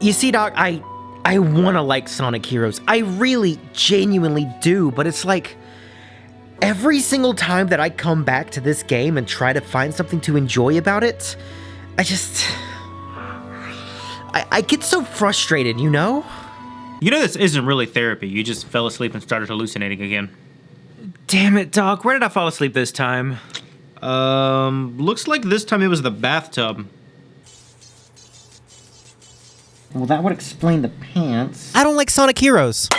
You see, Doc, I want to like Sonic Heroes. I really, genuinely do, but it's like every single time that I come back to this game and try to find something to enjoy about it, I get so frustrated, you know? You know this isn't really therapy. You just fell asleep and started hallucinating again. Damn it, Doc. Where did I fall asleep this time? Looks like this time it was the bathtub. Well, that would explain the pants. I don't like Sonic Heroes.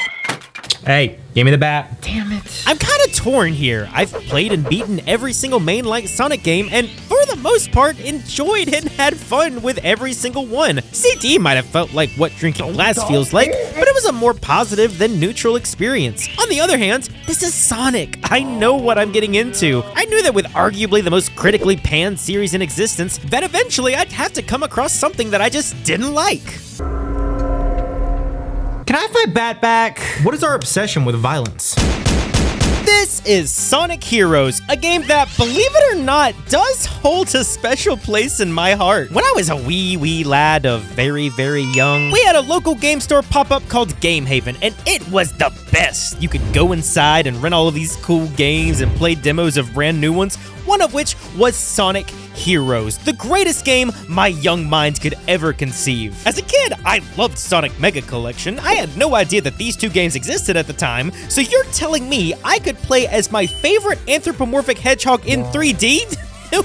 Hey, give me the bat. Damn it. I'm kind of torn here. I've played and beaten every single mainline Sonic game, and for the most part, enjoyed and had fun with every single one. CD might have felt like what drinking glass feels like, but it was a more positive than neutral experience. On the other hand, this is Sonic. I know what I'm getting into. I knew that with arguably the most critically panned series in existence, that eventually I'd have to come across something that I just didn't like. Can I have my bat back? What is our obsession with violence? This is Sonic Heroes, a game that, believe it or not, does hold a special place in my heart. When I was a wee lad of very young, we had a local game store pop up called Game Haven, and it was the best. You could go inside and rent all of these cool games and play demos of brand new ones, one of which was Sonic Heroes, the greatest game my young mind could ever conceive. As a kid, I loved Sonic Mega Collection. I had no idea that these two games existed at the time, so you're telling me I could play as my favorite anthropomorphic hedgehog in 3D?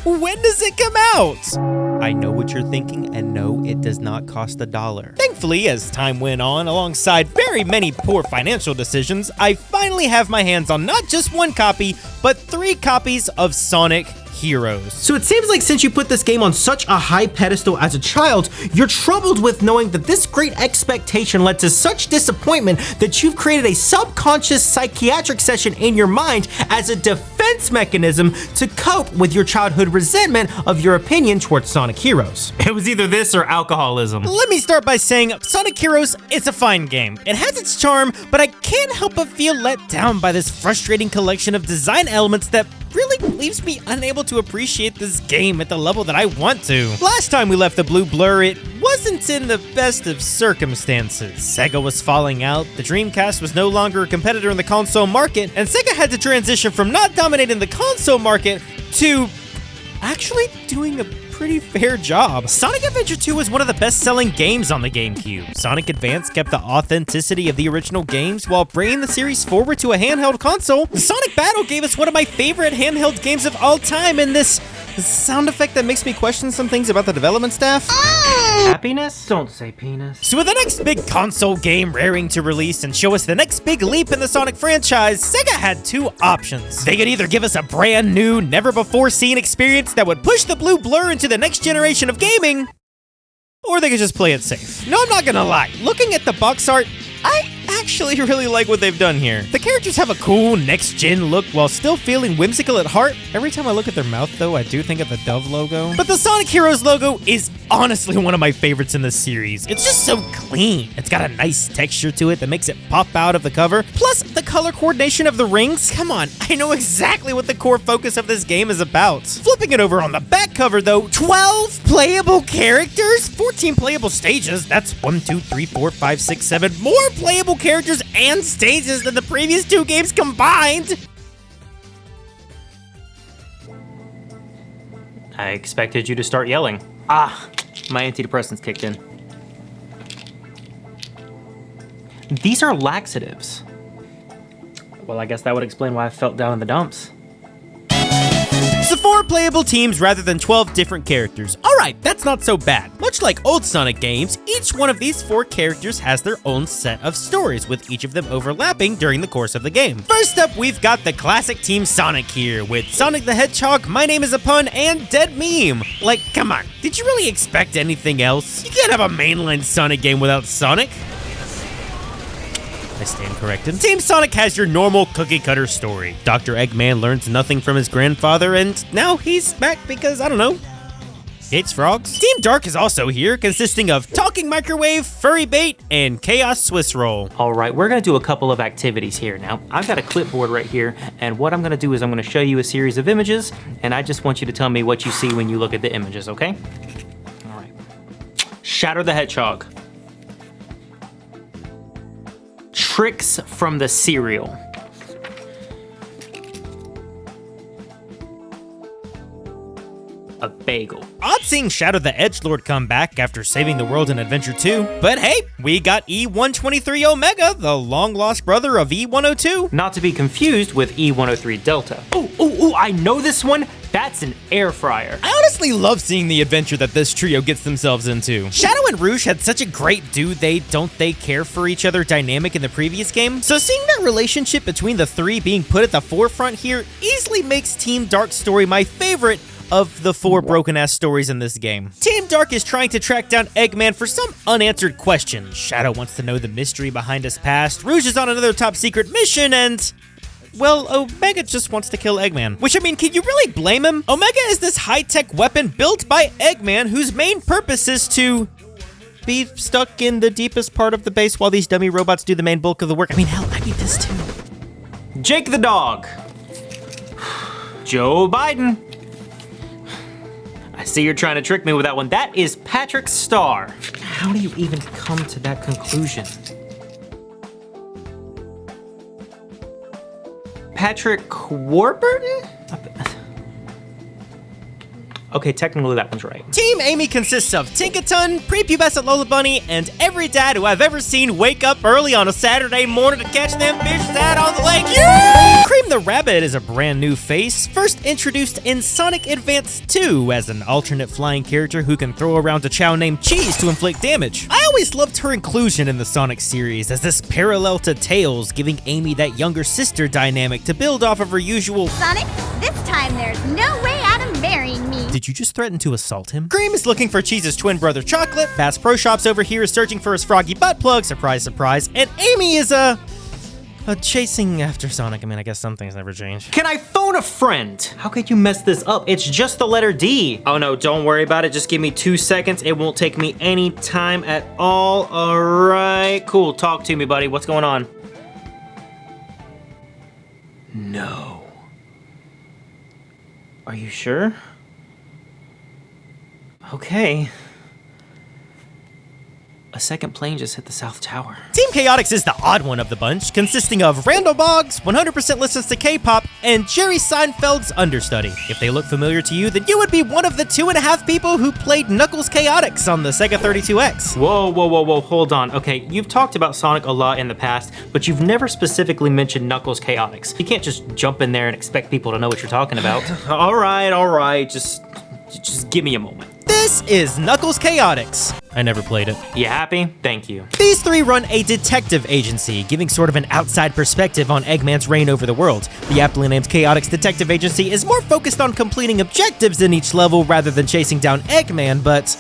When does it come out? I know what you're thinking, and no, it does not cost $1. Thankfully, as time went on, alongside very many poor financial decisions, I finally have my hands on not just one copy, but 3 copies of Sonic Heroes. So it seems like since you put this game on such a high pedestal as a child, you're troubled with knowing that this great expectation led to such disappointment that you've created a subconscious psychiatric session in your mind as a defense mechanism to cope with your childhood resentment of your opinion towards Sonic Heroes. It was either this or alcoholism. Let me start by saying Sonic Heroes is a fine game. It has its charm, but I can't help but feel let down by this frustrating collection of design elements that really leaves me unable to appreciate this game at the level that I want to. Last time we left the Blue Blur, it wasn't in the best of circumstances. Sega was falling out, the Dreamcast was no longer a competitor in the console market, and Sega had to transition from not dominating the console market to actually doing a pretty fair job. Sonic Adventure 2 was one of the best-selling games on the GameCube. Sonic Advance kept the authenticity of the original games while bringing the series forward to a handheld console. The Sonic Battle gave us one of my favorite handheld games of all time, and this sound effect that makes me question some things about the development staff. Happiness? Don't say penis. So with the next big console game raring to release and show us the next big leap in the Sonic franchise, Sega had 2 options. They could either give us a brand new, never-before-seen experience that would push the Blue Blur into the next generation of gaming, or they could just play it safe. No, I'm not gonna lie. Looking at the box art, I actually really like what they've done here. The characters have a cool next-gen look while still feeling whimsical at heart. Every time I look at their mouth, though, I do think of the Dove logo. But the Sonic Heroes logo is honestly one of my favorites in this series. It's just so clean. It's got a nice texture to it that makes it pop out of the cover. Plus, the color coordination of the rings. Come on, I know exactly what the core focus of this game is about. Flipping it over on the back cover, though, 12 playable characters, 14 playable stages. That's 1, 2, 3, 4, 5, 6, 7 more playable characters and stages than the previous 2 games combined. I expected you to start yelling. Ah, my antidepressants kicked in. These are laxatives. Well, I guess that would explain why I felt down in the dumps. So 4 playable teams rather than 12 different characters. Alright, that's not so bad. Much like old Sonic games, each one of these 4 characters has their own set of stories, with each of them overlapping during the course of the game. First up, we've got the classic Team Sonic here, with Sonic the Hedgehog, My Name is a Pun, and Dead Meme. Like, come on, did you really expect anything else? You can't have a mainline Sonic game without Sonic. I stand corrected. Team Sonic has your normal cookie-cutter story. Dr. Eggman learns nothing from his grandfather, and now he's back because, I don't know, hates frogs. Team Dark is also here, consisting of Talking Microwave, Furry Bait, and Chaos Swiss Roll. All right, we're gonna do a couple of activities here. Now, I've got a clipboard right here, and what I'm gonna do is I'm gonna show you a series of images, and I just want you to tell me what you see when you look at the images, okay? All right. Shatter the Hedgehog. Tricks from the cereal. A bagel. Odd seeing Shadow the Edgelord come back after saving the world in Adventure 2, but hey, we got E123 Omega, the long-lost brother of E102. Not to be confused with E103 Delta. Oh, I know this one. That's an air fryer. I honestly love seeing the adventure that this trio gets themselves into. Shadow and Rouge had such a great don't they care for each other dynamic in the previous game, so seeing that relationship between the three being put at the forefront here easily makes Team Dark's story my favorite of the 4 broken-ass stories in this game. Team Dark is trying to track down Eggman for some unanswered questions. Shadow wants to know the mystery behind his past, Rouge is on another top-secret mission, and well, Omega just wants to kill Eggman. Which, I mean, can you really blame him? Omega is this high-tech weapon built by Eggman whose main purpose is to be stuck in the deepest part of the base while these dummy robots do the main bulk of the work. I mean, hell, I need this too. Jake the dog. Joe Biden. I see you're trying to trick me with that one. That is Patrick Starr. How do you even come to that conclusion? Patrick Warburton? Okay, technically that one's right. Team Amy consists of Tinkaton, prepubescent Lola Bunny, and every dad who I've ever seen wake up early on a Saturday morning to catch them fish out on the lake. Yeah! Cream the Rabbit is a brand new face, first introduced in Sonic Advance 2 as an alternate flying character who can throw around a chow named Cheese to inflict damage. I always loved her inclusion in the Sonic series as this parallel to Tails, giving Amy that younger sister dynamic to build off of her usual Sonic, this time there's no way out of marrying me. Did you just threaten to assault him? Cream is looking for Cheese's twin brother Chocolate, Bass Pro Shops over here is searching for his froggy butt plug, surprise, surprise, and Amy is chasing after Sonic. I mean, I guess some things never change. Can I phone a friend? How could you mess this up? It's just the letter D. Oh no, don't worry about it. Just give me 2 seconds. It won't take me any time at all. All right, cool. Talk to me, buddy. What's going on? No. Are you sure? Okay. A second plane just hit the South Tower. Team Chaotix is the odd one of the bunch, consisting of Randall Boggs, 100% listens to K-pop, and Jerry Seinfeld's understudy. If they look familiar to you, then you would be one of the 2.5 people who played Knuckles Chaotix on the Sega 32X. Whoa, hold on. Okay, you've talked about Sonic a lot in the past, but you've never specifically mentioned Knuckles Chaotix. You can't just jump in there and expect people to know what you're talking about. All right, just give me a moment. This is Knuckles Chaotix. I never played it. You happy? Thank you. These three run a detective agency, giving sort of an outside perspective on Eggman's reign over the world. The aptly named Chaotix Detective Agency is more focused on completing objectives in each level rather than chasing down Eggman, but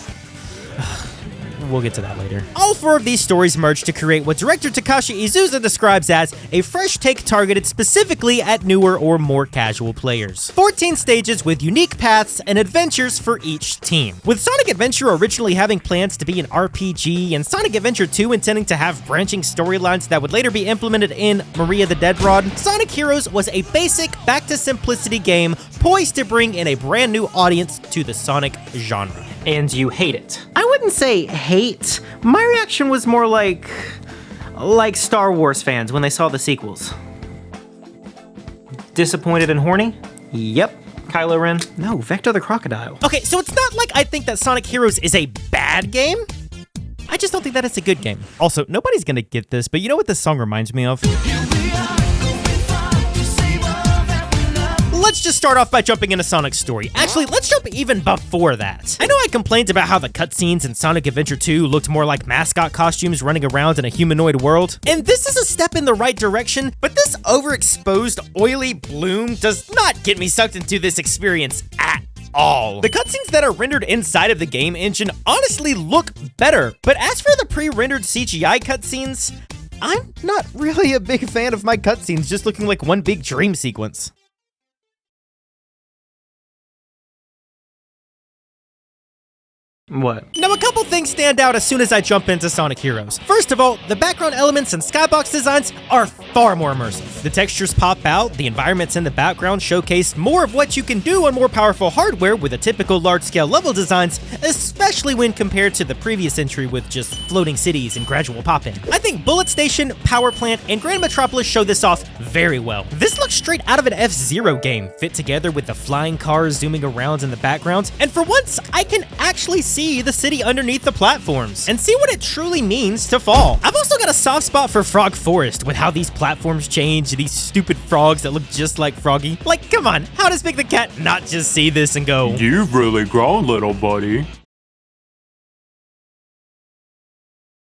we'll get to that later. All 4 of these stories merge to create what director Takashi Izuza describes as a fresh take targeted specifically at newer or more casual players. 14 stages with unique paths and adventures for each team. With Sonic Adventure originally having plans to be an RPG and Sonic Adventure 2 intending to have branching storylines that would later be implemented in Maria the Dead Rod, Sonic Heroes was a basic, back-to-simplicity game poised to bring in a brand new audience to the Sonic genre. And you hate it. I wouldn't say hate. My reaction was more like Star Wars fans when they saw the sequels. Disappointed and horny? Yep. Kylo Ren? No, Vector the Crocodile. Okay, so it's not like I think that Sonic Heroes is a bad game. I just don't think that it's a good game. Also, nobody's gonna get this, but you know what this song reminds me of? Let's just start off by jumping into Sonic's story. Actually, let's jump even before that. I know I complained about how the cutscenes in Sonic Adventure 2 looked more like mascot costumes running around in a humanoid world, and this is a step in the right direction, but this overexposed, oily bloom does not get me sucked into this experience at all. The cutscenes that are rendered inside of the game engine honestly look better, but as for the pre-rendered CGI cutscenes, I'm not really a big fan of my cutscenes just looking like one big dream sequence. What? Now, a couple things stand out as soon as I jump into Sonic Heroes. First of all, the background elements and skybox designs are far more immersive. The textures pop out, the environments in the background showcase more of what you can do on more powerful hardware with the typical large-scale level designs, especially when compared to the previous entry with just floating cities and gradual pop-in. I think Bullet Station, Power Plant, and Grand Metropolis show this off very well. This looks straight out of an F-Zero game, fit together with the flying cars zooming around in the background, and for once, I can actually see the city underneath the platforms and see what it truly means to fall. I've also got a soft spot for Frog Forest with how these platforms change, these stupid frogs that look just like Froggy. Like, come on, how does Big the Cat not just see this and go, You've really grown, little buddy.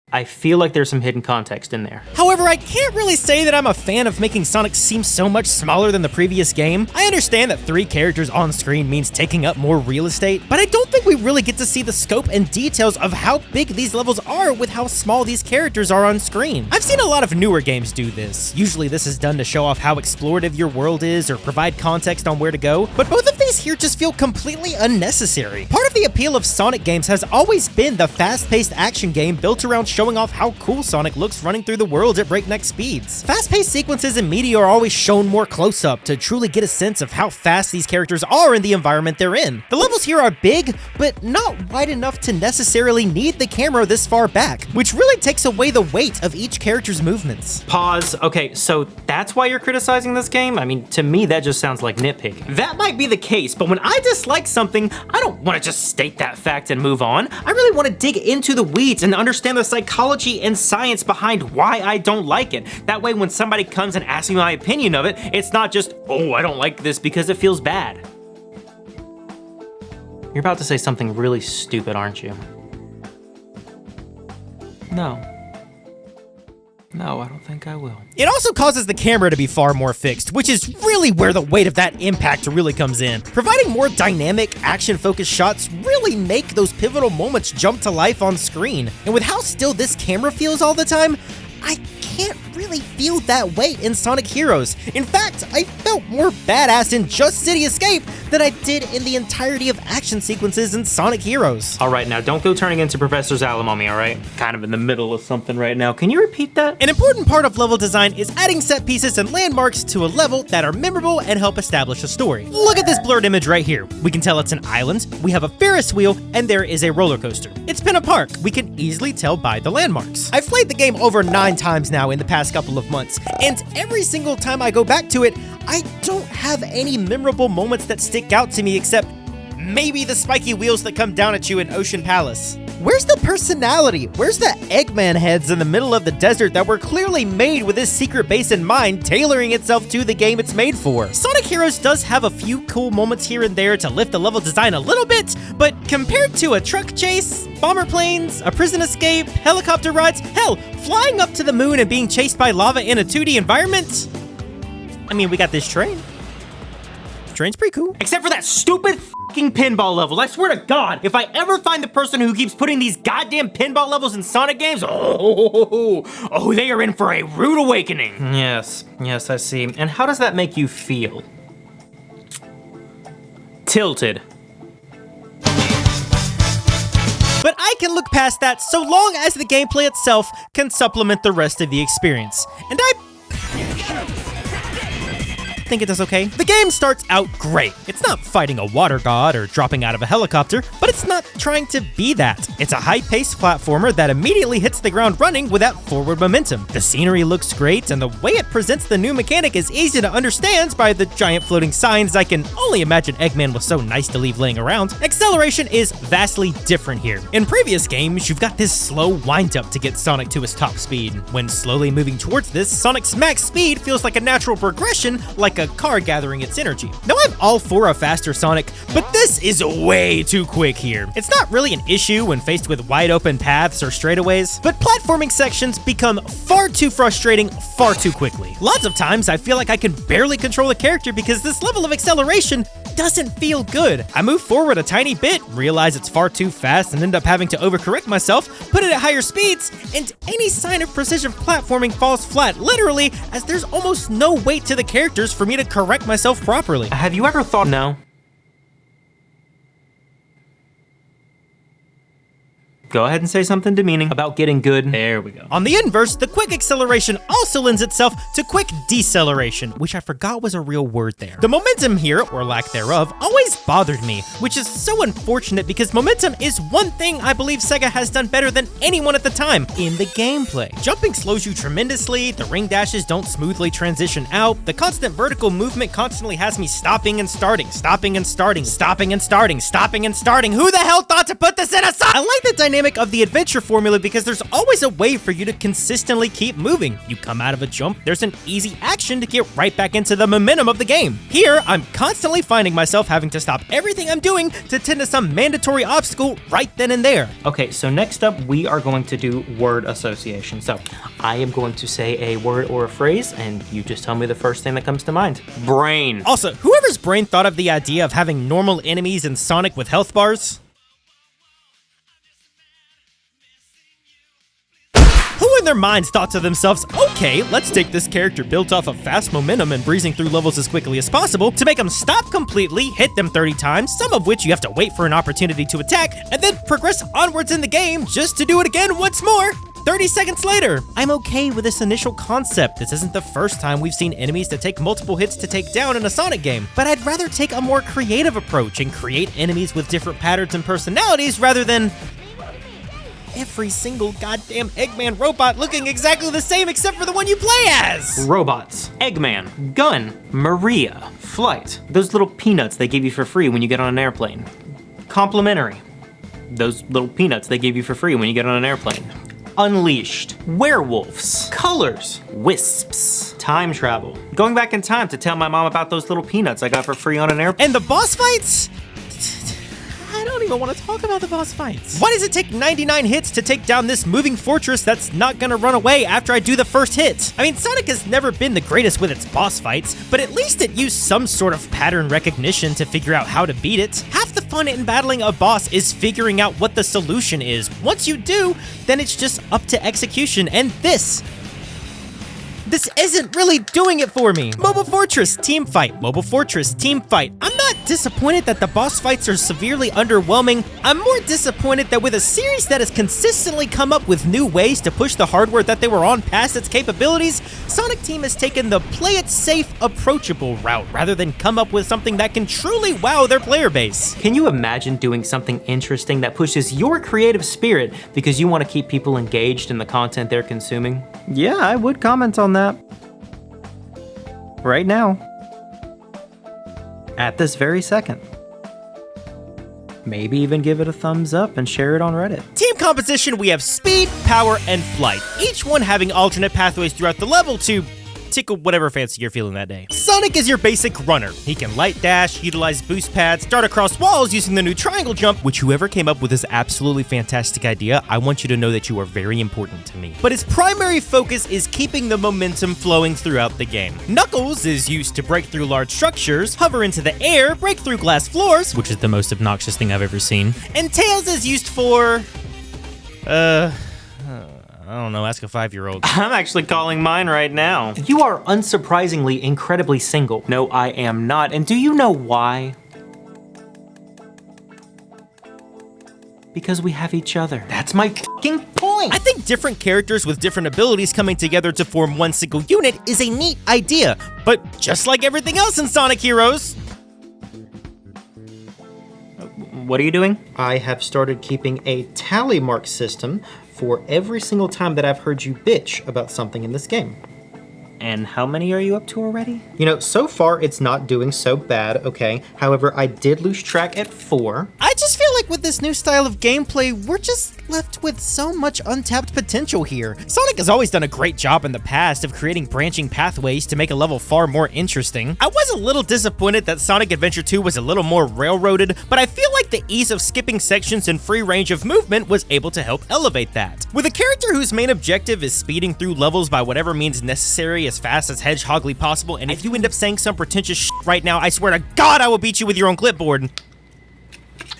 I feel like there's some hidden context in there. However, I can't really say that I'm a fan of making Sonic seem so much smaller than the previous game. I understand that 3 characters on screen means taking up more real estate, but I don't think we really get to see the scope and details of how big these levels are with how small these characters are on screen. I've seen a lot of newer games do this. Usually this is done to show off how explorative your world is or provide context on where to go, but both of these here just feel completely unnecessary. Part of the appeal of Sonic games has always been the fast-paced action game built around showing off how cool Sonic looks running through the world at breakneck speeds. Fast-paced sequences in media are always shown more close-up to truly get a sense of how fast these characters are in the environment they're in. The levels here are big, but not wide enough to necessarily need the camera this far back, which really takes away the weight of each character's movements. Pause. Okay, so that's why you're criticizing this game? I mean, to me, that just sounds like nitpicking. That might be the case, but when I dislike something, I don't want to just state that fact and move on. I really want to dig into the weeds and understand the psychology and science behind why I don't like it. That way, when somebody comes and asks me my opinion of it, it's not just, oh, I don't like this because it feels bad. You're about to say something really stupid, aren't you? No. No, I don't think I will. It also causes the camera to be far more fixed, which is really where the weight of that impact really comes in. Providing more dynamic, action-focused shots really make those pivotal moments jump to life on screen. And with how still this camera feels all the time, I can't really feel that weight in Sonic Heroes. In fact, I felt more badass in just City Escape than I did in the entirety of action sequences in Sonic Heroes. All right, now don't go turning into Professor Xalem on me, all right? Kind of in the middle of something right now. Can you repeat that? An important part of level design is adding set pieces and landmarks to a level that are memorable and help establish a story. Look at this blurred image right here. We can tell it's an island, we have a Ferris wheel, and there is a roller coaster. It's been a park. We can easily tell by the landmarks. I've played the game over 9 times now in the past couple of months, and every single time I go back to it, I don't have any memorable moments that stick out to me except maybe the spiky wheels that come down at you in Ocean Palace. Where's the personality? Where's the Eggman heads in the middle of the desert that were clearly made with this secret base in mind, tailoring itself to the game it's made for? Sonic Heroes does have a few cool moments here and there to lift the level design a little bit, but compared to a truck chase, bomber planes, a prison escape, helicopter rides, hell, flying up to the moon and being chased by lava in a 2D environment, I mean, we got this train. The train's pretty cool. Except for that stupid fucking pinball level. I swear to God, if I ever find the person who keeps putting these goddamn pinball levels in Sonic games, oh, they are in for a rude awakening. Yes, I see. And how does that make you feel? Tilted. But I can look past that so long as the gameplay itself can supplement the rest of the experience. And I think it does okay. The game starts out great. It's not fighting a water god or dropping out of a helicopter, but it's not trying to be that. It's a high-paced platformer that immediately hits the ground running with that forward momentum. The scenery looks great, and the way it presents the new mechanic is easy to understand by the giant floating signs I can only imagine Eggman was so nice to leave laying around. Acceleration is vastly different here. In previous games, you've got this slow wind-up to get Sonic to his top speed. When slowly moving towards this, Sonic's max speed feels like a natural progression, like a car gathering its energy. Now I'm all for a faster Sonic, but this is way too quick here. It's not really an issue when faced with wide open paths or straightaways, but platforming sections become far too frustrating far too quickly. Lots of times I feel like I can barely control a character because this level of acceleration doesn't feel good. I move forward a tiny bit, realize it's far too fast, and end up having to overcorrect myself, put it at higher speeds, and any sign of precision platforming falls flat, literally, as there's almost no weight to the characters for me to correct myself properly. Have you ever thought, no? Go ahead and say something demeaning about getting good. There we go. On the inverse, the quick acceleration also lends itself to quick deceleration, which I forgot was a real word there. The momentum here, or lack thereof, always bothered me, which is so unfortunate because momentum is one thing I believe Sega has done better than anyone at the time in the gameplay. Jumping slows you tremendously, the ring dashes don't smoothly transition out, the constant vertical movement constantly has me stopping and starting, stopping and starting, stopping and starting, stopping and starting. Who the hell thought to put this in a song? I like the dynamic of the adventure formula because there's always a way for you to consistently keep moving. You come out of a jump, there's an easy action to get right back into the momentum of the game. Here, I'm constantly finding myself having to stop everything I'm doing to tend to some mandatory obstacle right then and there. Okay, so next up, we are going to do word association. So I am going to say a word or a phrase, and you just tell me the first thing that comes to mind. Brain. Also, whoever's brain thought of the idea of having normal enemies in Sonic with health bars? Who in their minds thought to themselves, okay, let's take this character built off of fast momentum and breezing through levels as quickly as possible to make them stop completely, hit them 30 times, some of which you have to wait for an opportunity to attack, and then progress onwards in the game just to do it again once more 30 seconds later. I'm okay with this initial concept. This isn't the first time we've seen enemies that take multiple hits to take down in a Sonic game, but I'd rather take a more creative approach and create enemies with different patterns and personalities rather than every single goddamn Eggman robot looking exactly the same except for the one you play as. Robots, Eggman, Gun, Maria, Flight, those little peanuts they give you for free when you get on an airplane. Complimentary, those little peanuts they give you for free when you get on an airplane. Unleashed, werewolves, colors, wisps, time travel, going back in time to tell my mom about those little peanuts I got for free on an airplane. And the boss fights? I don't even want to talk about the boss fights. Why does it take 99 hits to take down this moving fortress that's not gonna run away after I do the first hit? I mean, Sonic has never been the greatest with its boss fights, but at least it used some sort of pattern recognition to figure out how to beat it. Half the fun in battling a boss is figuring out what the solution is. Once you do, then it's just up to execution, and this isn't really doing it for me. Mobile Fortress, team fight. Mobile Fortress, team fight. I'm not disappointed that the boss fights are severely underwhelming. I'm more disappointed that with a series that has consistently come up with new ways to push the hardware that they were on past its capabilities, Sonic Team has taken the play it safe, approachable route rather than come up with something that can truly wow their player base. Can you imagine doing something interesting that pushes your creative spirit because you want to keep people engaged in the content they're consuming? Yeah, I would comment on that. Right now. At this very second. Maybe even give it a thumbs up and share it on Reddit. Team composition, we have speed, power, and flight, each one having alternate pathways throughout the level to tickle whatever fancy you're feeling that day. Sonic is your basic runner. He can light dash, utilize boost pads, dart across walls using the new triangle jump, which whoever came up with this absolutely fantastic idea, I want you to know that you are very important to me. But his primary focus is keeping the momentum flowing throughout the game. Knuckles is used to break through large structures, hover into the air, break through glass floors, which is the most obnoxious thing I've ever seen. And Tails is used for, I don't know, ask a 5-year-old. I'm actually calling mine right now. You are unsurprisingly incredibly single. No, I am not. And do you know why? Because we have each other. That's my fucking point. I think different characters with different abilities coming together to form one single unit is a neat idea. But just like everything else in Sonic Heroes, what are you doing? I have started keeping a tally mark system for every single time that I've heard you bitch about something in this game. And how many are you up to already? You know, so far it's not doing so bad, okay? However, I did lose track at 4. I just feel like with this new style of gameplay, we're just left with so much untapped potential here. Sonic has always done a great job in the past of creating branching pathways to make a level far more interesting. I was a little disappointed that Sonic Adventure 2 was a little more railroaded, but I feel like the ease of skipping sections and free range of movement was able to help elevate that. With a character whose main objective is speeding through levels by whatever means necessary as fast as hedgehogly possible, and if you end up saying some pretentious shit right now, I swear to God I will beat you with your own clipboard.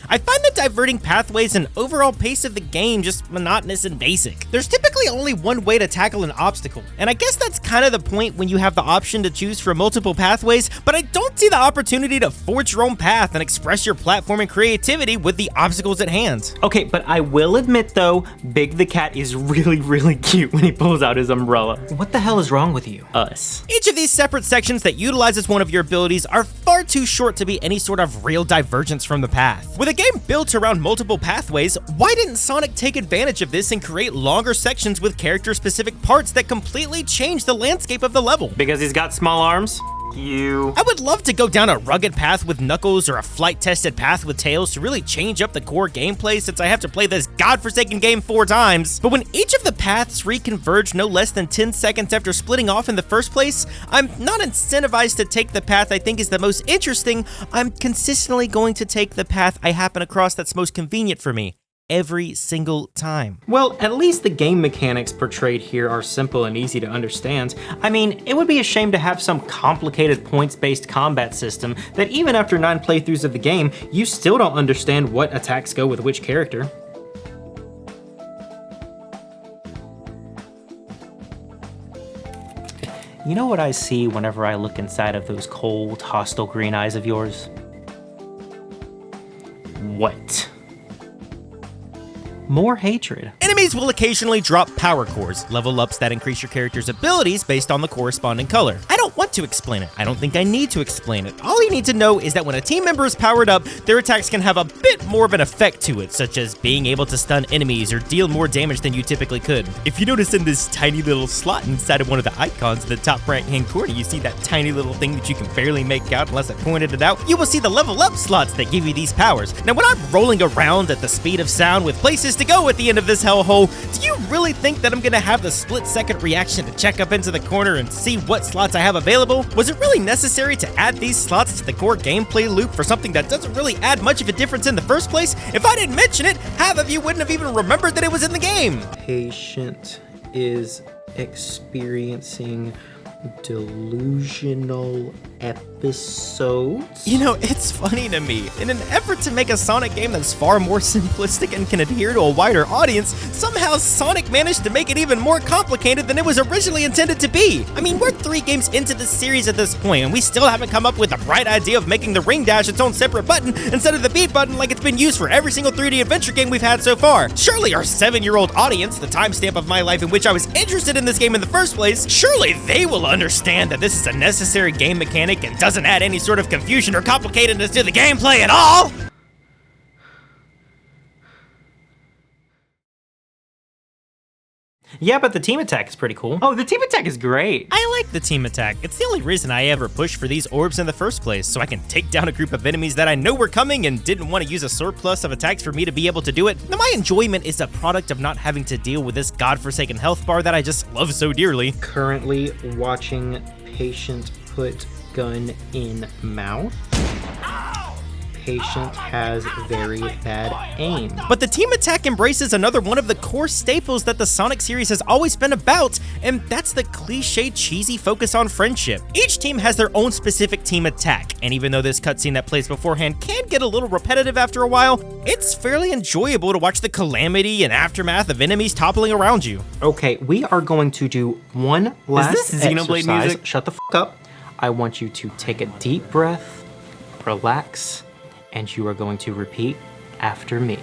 I find the diverting pathways and overall pace of the game just monotonous and basic. There's typically only one way to tackle an obstacle, and I guess that's kind of the point when you have the option to choose from multiple pathways, but I don't see the opportunity to forge your own path and express your platforming creativity with the obstacles at hand. Okay, but I will admit though, Big the cat is really cute when he pulls out his umbrella. What the hell is wrong with you? Us. Each of these separate sections that utilizes one of your abilities are far too short to be any sort of real divergence from the path. With a game built around multiple pathways, why didn't Sonic take advantage of this and create longer sections with character-specific parts that completely change the landscape of the level? Because he's got small arms? I would love to go down a rugged path with Knuckles or a flight-tested path with Tails to really change up the core gameplay since I have to play this godforsaken game 4 times. But when each of the paths reconverge no less than 10 seconds after splitting off in the first place, I'm not incentivized to take the path I think is the most interesting. I'm consistently going to take the path I happen across that's most convenient for me. Every single time. Well, at least the game mechanics portrayed here are simple and easy to understand. I mean, it would be a shame to have some complicated points-based combat system that even after 9 playthroughs of the game, you still don't understand what attacks go with which character. You know what I see whenever I look inside of those cold, hostile green eyes of yours? What? More hatred. Enemies will occasionally drop power cores, level ups that increase your character's abilities based on the corresponding color. I don't want to explain it. I don't think I need to explain it. All you need to know is that when a team member is powered up, their attacks can have a bit more of an effect to it, such as being able to stun enemies or deal more damage than you typically could. If you notice in this tiny little slot inside of one of the icons in the top right-hand corner, you see that tiny little thing that you can barely make out unless I pointed it out, you will see the level up slots that give you these powers. Now, when I'm rolling around at the speed of sound with places to go at the end of this hellhole, do you really think that I'm gonna have the split-second reaction to check up into the corner and see what slots I have available? Was it really necessary to add these slots to the core gameplay loop for something that doesn't really add much of a difference in the first place? If I didn't mention it, half of you wouldn't have even remembered that it was in the game. Patient is experiencing delusional episodes. You know, it's funny to me. In an effort to make a Sonic game that's far more simplistic and can adhere to a wider audience, somehow Sonic managed to make it even more complicated than it was originally intended to be. I mean, we're 3 games into this series at this point, and we still haven't come up with the bright idea of making the ring dash its own separate button instead of the beat button like it's been used for every single 3D adventure game we've had so far. Surely our 7-year-old audience, the timestamp of my life in which I was interested in this game in the first place, surely they will understand that this is a necessary game mechanic and doesn't add any sort of confusion or complicatedness to the gameplay at all. Yeah, but the team attack is pretty cool. Oh, the team attack is great. I like the team attack. It's the only reason I ever pushed for these orbs in the first place, so I can take down a group of enemies that I know were coming and didn't want to use a surplus of attacks for me to be able to do it. Now, my enjoyment is a product of not having to deal with this godforsaken health bar that I just love so dearly. Currently watching Patient put gun in mouth. Patient has very bad aim. But the team attack embraces another one of the core staples that the Sonic series has always been about, and that's the cliche cheesy focus on friendship. Each team has their own specific team attack, and even though this cutscene that plays beforehand can get a little repetitive after a while, it's fairly enjoyable to watch the calamity and aftermath of enemies toppling around you. Okay, we are going to do one last this Xenoblade exercise. music? Shut the fuck up. I want you to take a deep breath, relax, and you are going to repeat after me.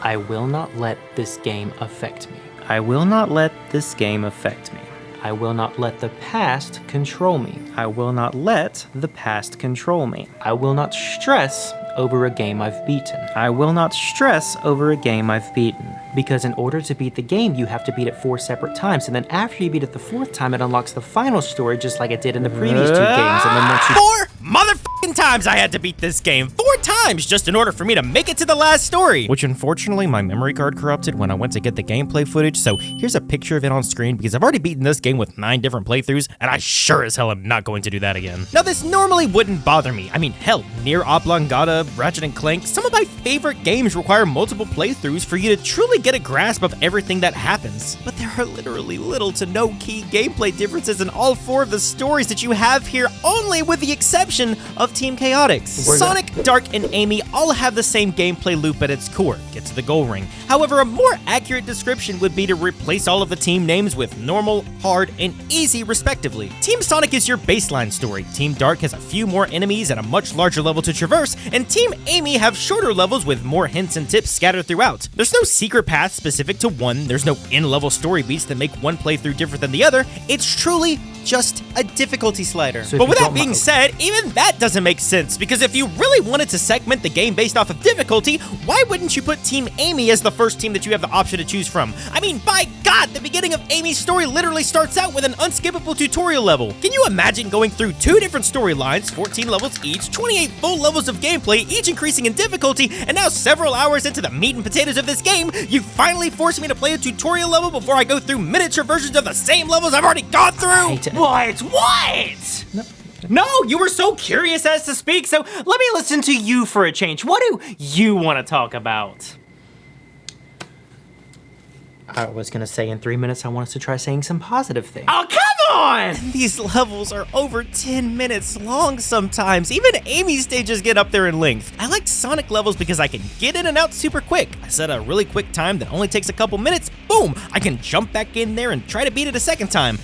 I will not let this game affect me. I will not let this game affect me. I will not let the past control me. I will not let the past control me. I will not stress over a game I've beaten. I will not stress over a game I've beaten. Because in order to beat the game, you have to beat it 4 separate times, and then after you beat it the 4th time, it unlocks the final story just like it did in the previous 2 games, and then once you— 4 motherfucking times I had to beat this game. 4 times just in order for me to make it to the last story. Which unfortunately my memory card corrupted when I went to get the gameplay footage, so here's a picture of it on screen because I've already beaten this game with 9 different playthroughs, and I sure as hell am not going to do that again. Now this normally wouldn't bother me. I mean, hell, Nier Oblongata, Ratchet & Clank, some of my favorite games require multiple playthroughs for you to truly get a grasp of everything that happens. But there are literally little to no key gameplay differences in all 4 of the stories that you have here, only with the exception of Team Team Chaotix. Sonic, Dark, and Amy all have the same gameplay loop at its core, get to the goal ring. However, a more accurate description would be to replace all of the team names with normal, hard, and easy respectively. Team Sonic is your baseline story, Team Dark has a few more enemies and a much larger level to traverse, and Team Amy have shorter levels with more hints and tips scattered throughout. There's no secret path specific to one, there's no in-level story beats that make one playthrough different than the other, it's truly just a difficulty slider. But with that being said, even that doesn't make sense, because if you really wanted to segment the game based off of difficulty, why wouldn't you put Team Amy as the first team that you have the option to choose from? I mean, by God, the beginning of Amy's story literally starts out with an unskippable tutorial level. Can you imagine going through 2 different storylines, 14 levels each, 28 full levels of gameplay, each increasing in difficulty, and now several hours into the meat and potatoes of this game, you finally force me to play a tutorial level before I go through miniature versions of the same levels I've already gone through? What? No, you were so curious as to speak, so let me listen to you for a change. What do you want to talk about? I was gonna say in 3 minutes I want us to try saying some positive things. Oh, come on! These levels are over 10 minutes long sometimes. Even Amy's stages get up there in length. I like Sonic levels because I can get in and out super quick. I set a really quick time that only takes a couple minutes. Boom! I can jump back in there and try to beat it a second time.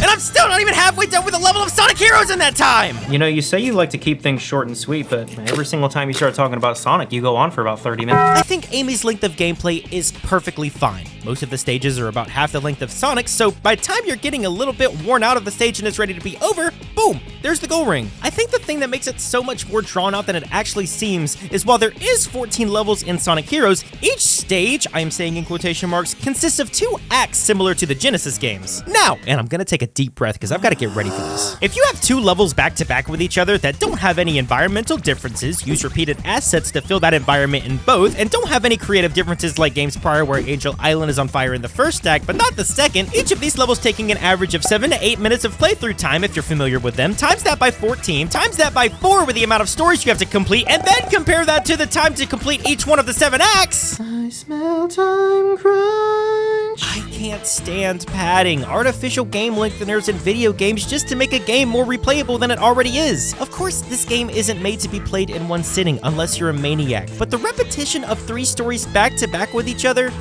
And I'm still not even halfway done with the level of Sonic Heroes in that time! You know, you say you like to keep things short and sweet, but every single time you start talking about Sonic, you go on for about 30 minutes. I think Amy's length of gameplay is perfectly fine. Most of the stages are about half the length of Sonic's, so by the time you're getting a little bit worn out of the stage and it's ready to be over, boom, there's the goal ring. I think the thing that makes it so much more drawn out than it actually seems is while there is 14 levels in Sonic Heroes, each stage, I am saying in quotation marks, consists of 2 acts similar to the Genesis games. Now, and I'm gonna take a deep breath because I've got to get ready for this. If you have 2 levels back to back with each other that don't have any environmental differences, use repeated assets to fill that environment in both, and don't have any creative differences like games prior where Angel Island is on fire in the first act but not the second, each of these levels taking an average of 7 to 8 minutes of playthrough time if you're familiar with them, times that by 14, times that by 4 with the amount of stories you have to complete, and then compare that to the time to complete each one of the 7 acts. I smell time crunch. I can't stand padding, artificial game lengtheners in video games just to make a game more replayable than it already is. Of course, this game isn't made to be played in one sitting unless you're a maniac, but the repetition of 3 stories back to back with each other,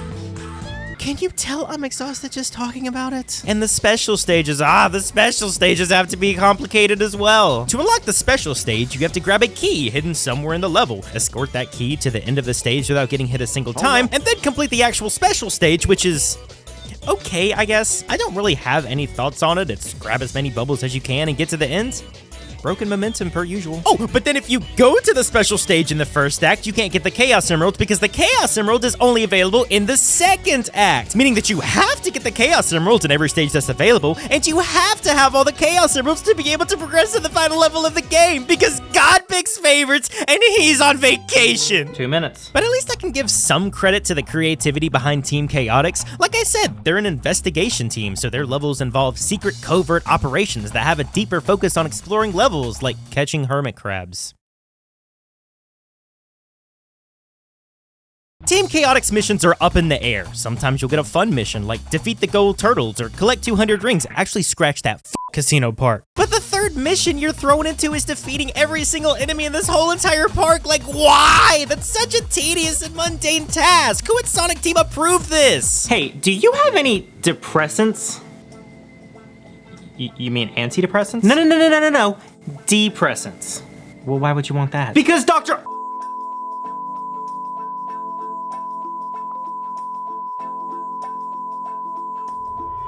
can you tell I'm exhausted just talking about it? And the special stages, the special stages have to be complicated as well. To unlock the special stage, you have to grab a key hidden somewhere in the level, escort that key to the end of the stage without getting hit a single time, and then complete the actual special stage, which is okay, I guess. I don't really have any thoughts on it. It's grab as many bubbles as you can and get to the end. Broken momentum per usual. Oh, but then if you go to the special stage in the first act, you can't get the Chaos Emerald because the Chaos Emerald is only available in the second act, meaning that you have to get the Chaos Emeralds in every stage that's available, and you have to have all the Chaos Emeralds to be able to progress to the final level of the game because God picks favorites and he's on vacation. 2 minutes. But at least I can give some credit to the creativity behind Team Chaotix. Like I said, they're an investigation team, so their levels involve secret covert operations that have a deeper focus on exploring levels like catching hermit crabs. Team Chaotix missions are up in the air. Sometimes you'll get a fun mission like defeat the gold turtles or collect 200 rings. Actually scratch that casino part. But the third mission you're thrown into is defeating every single enemy in this whole entire park. Like, why? That's such a tedious and mundane task. Who at Sonic Team approved this? Hey, do you have any depressants? You mean antidepressants? No. Depressants. Well, why would you want that? Because Dr.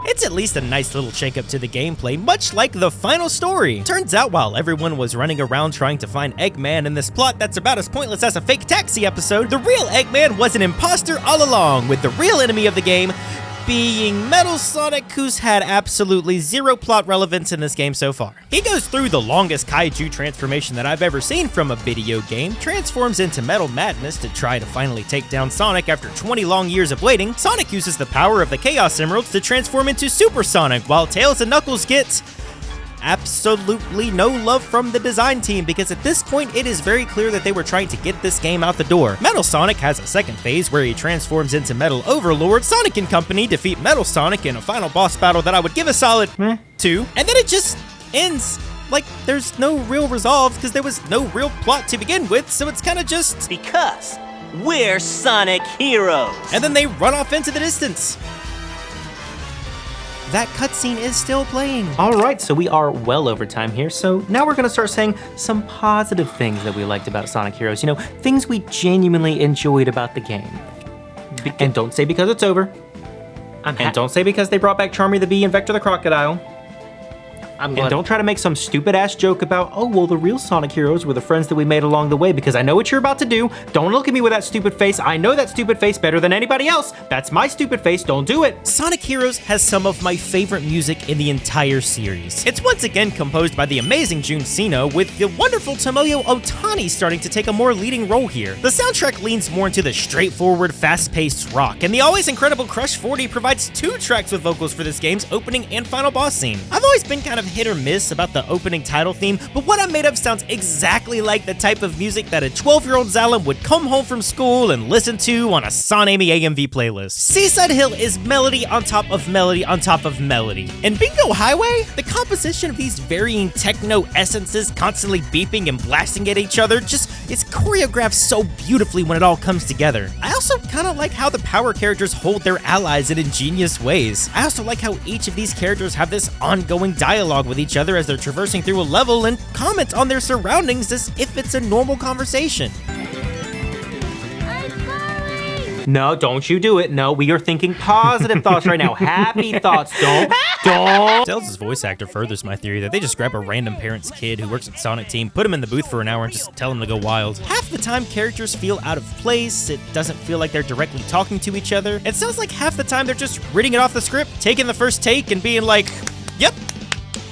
It's at least a nice little shakeup to the gameplay, much like the final story. Turns out while everyone was running around trying to find Eggman in this plot that's about as pointless as a fake taxi episode, the real Eggman was an imposter all along, with the real enemy of the game being Metal Sonic, who's had absolutely zero plot relevance in this game so far. He goes through the longest kaiju transformation that I've ever seen from a video game, transforms into Metal Madness to try to finally take down Sonic after 20 long years of waiting. Sonic uses the power of the Chaos Emeralds to transform into Super Sonic, while Tails and Knuckles get absolutely no love from the design team because at this point it is very clear that they were trying to get this game out the door. Metal Sonic has a second phase where he transforms into Metal Overlord. Sonic and company defeat Metal Sonic in a final boss battle that I would give a solid 2, and then it just ends. Like, there's no real resolve because there was no real plot to begin with, so it's kind of just... Because we're Sonic heroes. And then they run off into the distance. That cutscene is still playing. All right, so we are well over time here, so now we're gonna start saying some positive things that we liked about Sonic Heroes. You know, things we genuinely enjoyed about the game. And don't say because it's over. And don't say because they brought back Charmy the Bee and Vector the Crocodile. And don't try to make some stupid ass joke about, oh, well, the real Sonic heroes were the friends that we made along the way, because I know what you're about to do. Don't look at me with that stupid face. I know that stupid face better than anybody else. That's my stupid face. Don't do it. Sonic Heroes has some of my favorite music in the entire series. It's once again composed by the amazing Jun Sino, with the wonderful Tomoyo Otani starting to take a more leading role here. The soundtrack leans more into the straightforward, fast-paced rock, and the always incredible Crush 40 provides 2 tracks with vocals for this game's opening and final boss scene. I've always been kind of hit or miss about the opening title theme, but What I'm Made Of sounds exactly like the type of music that a 12-year-old Xalem would come home from school and listen to on a Sonamy AMV playlist. Seaside Hill is melody on top of melody on top of melody. In Bingo Highway, the composition of these varying techno essences constantly beeping and blasting at each other is choreographed so beautifully when it all comes together. I also kind of like how the power characters hold their allies in ingenious ways. I also like how each of these characters have this ongoing dialogue with each other as they're traversing through a level and comment on their surroundings as if it's a normal conversation. No, don't you do it. No, we are thinking positive thoughts right now. Happy thoughts. Don't. Tails' voice actor furthers my theory that they just grab a random parent's kid who works at Sonic Team, put him in the booth for an hour, and just tell him to go wild. Half the time, characters feel out of place. It doesn't feel like they're directly talking to each other. It sounds like half the time they're just reading it off the script, taking the first take, and being like,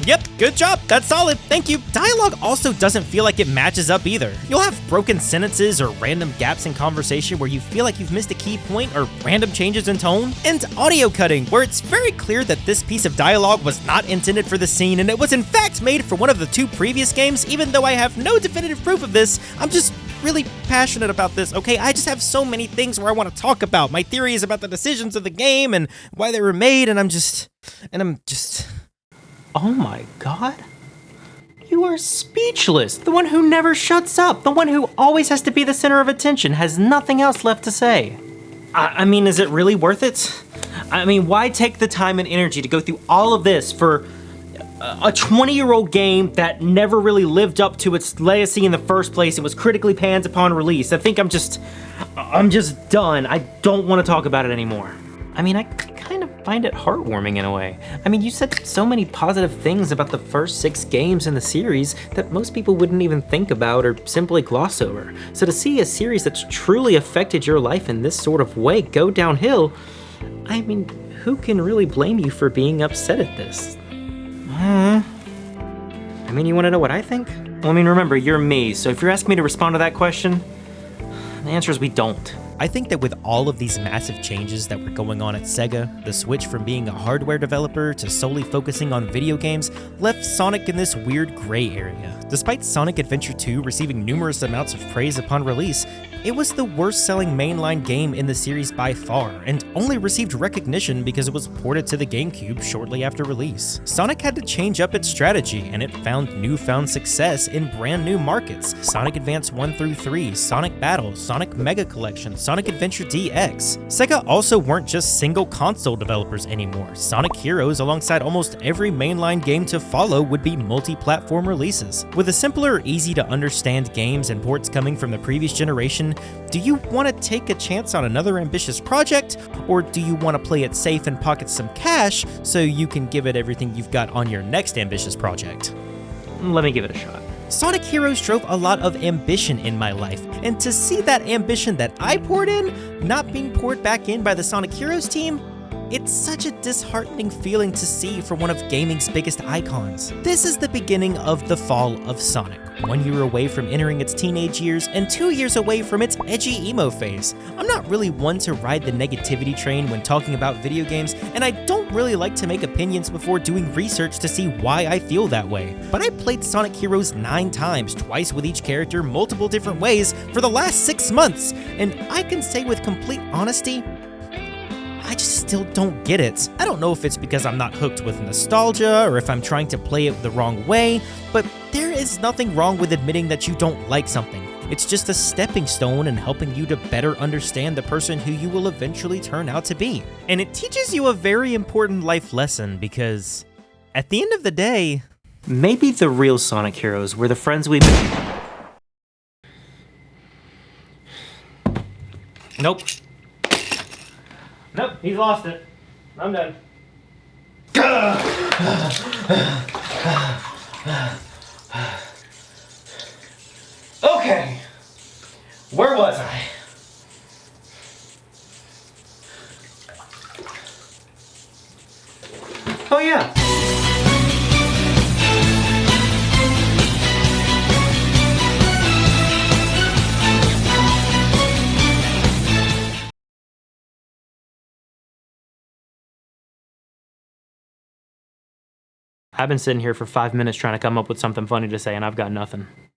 Yep, good job, that's solid, thank you. Dialogue also doesn't feel like it matches up either. You'll have broken sentences or random gaps in conversation where you feel like you've missed a key point or random changes in tone. And audio cutting, where it's very clear that this piece of dialogue was not intended for the scene and it was in fact made for one of the 2 previous games. Even though I have no definitive proof of this, I'm just really passionate about this, okay? I just have so many things where I want to talk about. My theories about the decisions of the game and why they were made, and I'm just... Oh my god. You are speechless. The one who never shuts up. The one who always has to be the center of attention, has nothing else left to say. I mean, is it really worth it? I mean, why take the time and energy to go through all of this for a 20-year-old game that never really lived up to its legacy in the first place and was critically panned upon release? I think I'm just done. I don't want to talk about it anymore. I mean, I kind of find it heartwarming in a way. I mean, you said so many positive things about the first 6 games in the series that most people wouldn't even think about or simply gloss over. So to see a series that's truly affected your life in this sort of way go downhill, I mean, who can really blame you for being upset at this? I mean, you want to know what I think? Well, I mean, remember, you're me, so if you're asking me to respond to that question, the answer is we don't. I think that with all of these massive changes that were going on at Sega, the switch from being a hardware developer to solely focusing on video games left Sonic in this weird gray area. Despite Sonic Adventure 2 receiving numerous amounts of praise upon release, it was the worst-selling mainline game in the series by far, and only received recognition because it was ported to the GameCube shortly after release. Sonic had to change up its strategy, and it found newfound success in brand new markets: Sonic Advance 1 through 3, Sonic Battle, Sonic Mega Collection, Sonic Adventure DX. Sega also weren't just single console developers anymore. Sonic Heroes, alongside almost every mainline game to follow, would be multi-platform releases. With a simpler, easy-to-understand games and ports coming from the previous generation, do you want to take a chance on another ambitious project, or do you want to play it safe and pocket some cash so you can give it everything you've got on your next ambitious project? Let me give it a shot. Sonic Heroes drove a lot of ambition in my life, and to see that ambition that I poured in not being poured back in by the Sonic Heroes team, it's such a disheartening feeling to see for one of gaming's biggest icons. This is the beginning of the fall of Sonic, 1 year away from entering its teenage years and 2 years away from its edgy emo phase. I'm not really one to ride the negativity train when talking about video games, and I don't really like to make opinions before doing research to see why I feel that way. But I played Sonic Heroes 9 times, twice with each character multiple different ways for the last 6 months, and I can say with complete honesty, I just still don't get it. I don't know if it's because I'm not hooked with nostalgia or if I'm trying to play it the wrong way, but there is nothing wrong with admitting that you don't like something. It's just a stepping stone in helping you to better understand the person who you will eventually turn out to be. And it teaches you a very important life lesson because at the end of the day, Maybe the real Sonic heroes were the friends we made. Nope. Nope, he's lost it. I'm done. Okay. Where was I? Oh yeah. I've been sitting here for 5 minutes trying to come up with something funny to say, and I've got nothing.